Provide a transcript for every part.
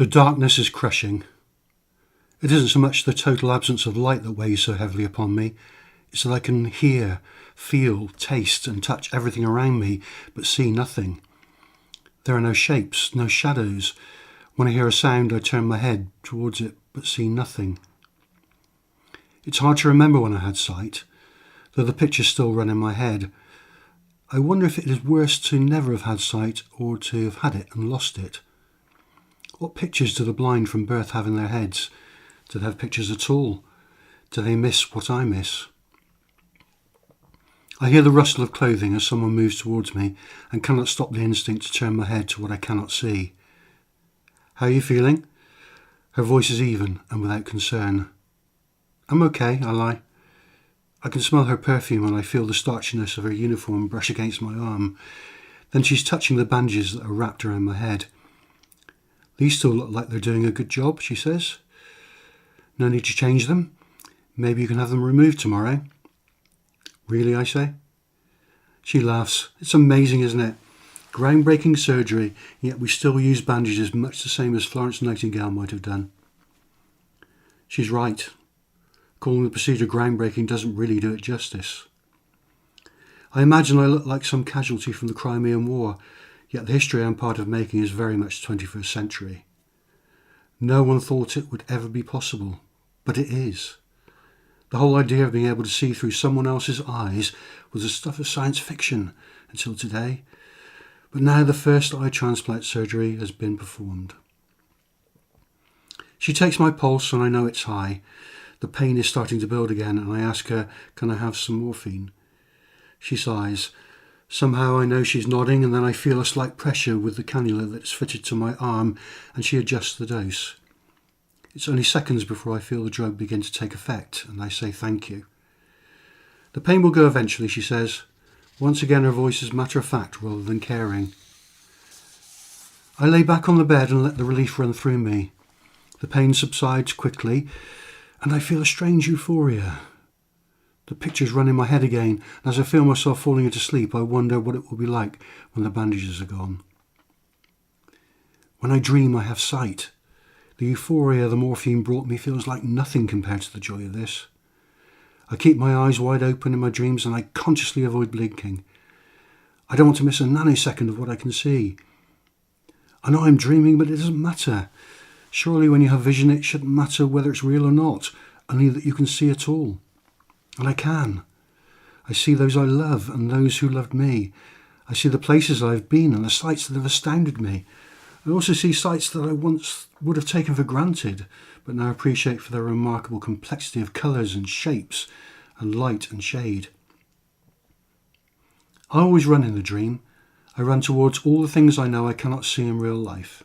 The darkness is crushing. It isn't so much the total absence of light that weighs so heavily upon me. It's that I can hear, feel, taste and touch everything around me, but see nothing. There are no shapes, no shadows. When I hear a sound, I turn my head towards it, but see nothing. It's hard to remember when I had sight, though the pictures still run in my head. I wonder if it is worse to never have had sight or to have had it and lost it. What pictures do the blind from birth have in their heads? Do they have pictures at all? Do they miss what I miss? I hear the rustle of clothing as someone moves towards me and cannot stop the instinct to turn my head to what I cannot see. How are you feeling? Her voice is even and without concern. I'm okay, I lie. I can smell her perfume and I feel the starchiness of her uniform brush against my arm. Then she's touching the bandages that are wrapped around my head. These still look like they're doing a good job, she says. No need to change them. Maybe you can have them removed tomorrow. Really, I say. She laughs. It's amazing, isn't it? Groundbreaking surgery, yet we still use bandages much the same as Florence Nightingale might have done. She's right. Calling the procedure groundbreaking doesn't really do it justice. I imagine I look like some casualty from the Crimean War, yet the history I'm part of making is very much 21st century. No one thought it would ever be possible, but it is. The whole idea of being able to see through someone else's eyes was the stuff of science fiction until today. But now the first eye transplant surgery has been performed. She takes my pulse and I know it's high. The pain is starting to build again and I ask her, can I have some morphine? She sighs. Somehow I know she's nodding and then I feel a slight pressure with the cannula that's fitted to my arm and she adjusts the dose. It's only seconds before I feel the drug begin to take effect and I say thank you. The pain will go eventually, she says. Once again her voice is matter of fact rather than caring. I lay back on the bed and let the relief run through me. The pain subsides quickly and I feel a strange euphoria. The pictures run in my head again, and as I feel myself falling into sleep, I wonder what it will be like when the bandages are gone. When I dream, I have sight. The euphoria the morphine brought me feels like nothing compared to the joy of this. I keep my eyes wide open in my dreams and I consciously avoid blinking. I don't want to miss a nanosecond of what I can see. I know I'm dreaming, but it doesn't matter. Surely when you have vision, it shouldn't matter whether it's real or not, only that you can see it all. And I can. I see those I love and those who loved me. I see the places I've been and the sights that have astounded me. I also see sights that I once would have taken for granted, but now appreciate for their remarkable complexity of colours and shapes and light and shade. I always run in the dream. I run towards all the things I know I cannot see in real life.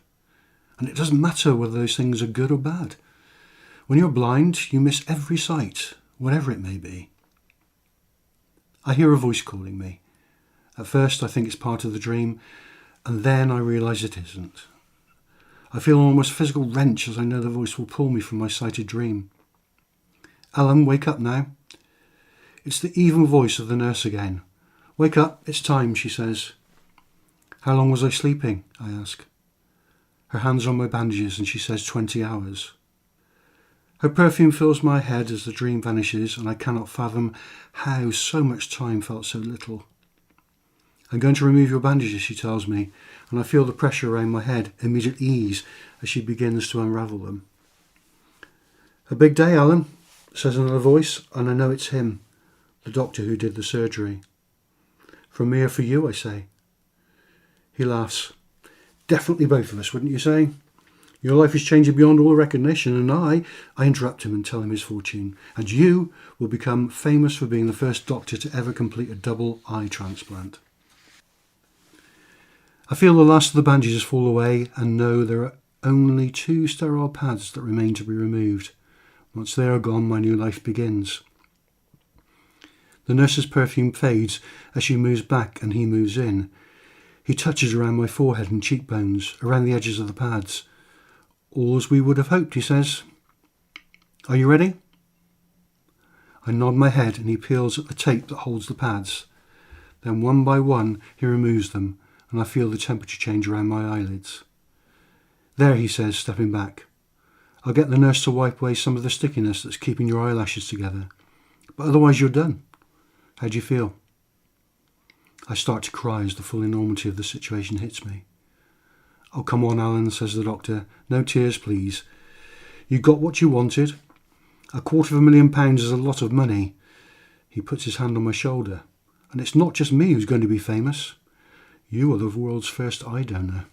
And it doesn't matter whether those things are good or bad. When you're blind, you miss every sight, whatever it may be. I hear a voice calling me. At first I think it's part of the dream, and then I realise it isn't. I feel an almost physical wrench as I know the voice will pull me from my sighted dream. Alan, wake up now. It's the even voice of the nurse again. Wake up, it's time, she says. How long was I sleeping? I ask. Her hands on my bandages and she says 20 hours. Her perfume fills my head as the dream vanishes and I cannot fathom how so much time felt so little. I'm going to remove your bandages, she tells me, and I feel the pressure around my head immediate ease as she begins to unravel them. A big day, Alan, says another voice, and I know it's him, the doctor who did the surgery. For me or for you, I say. He laughs. Definitely both of us, wouldn't you say? Your life is changing beyond all recognition, and I interrupt him and tell him his fortune. And you will become famous for being the first doctor to ever complete a double eye transplant. I feel the last of the bandages fall away and know there are only 2 sterile pads that remain to be removed. Once they are gone, my new life begins. The nurse's perfume fades as she moves back and he moves in. He touches around my forehead and cheekbones, around the edges of the pads. All as we would have hoped, he says. Are you ready? I nod my head and he peels at the tape that holds the pads. Then one by one he removes them and I feel the temperature change around my eyelids. There, he says, stepping back. I'll get the nurse to wipe away some of the stickiness that's keeping your eyelashes together. But otherwise you're done. How do you feel? I start to cry as the full enormity of the situation hits me. Oh, come on, Alan, says the doctor. No tears, please. You got what you wanted. £250,000 is a lot of money. He puts his hand on my shoulder. And it's not just me who's going to be famous. You are the world's first eye donor.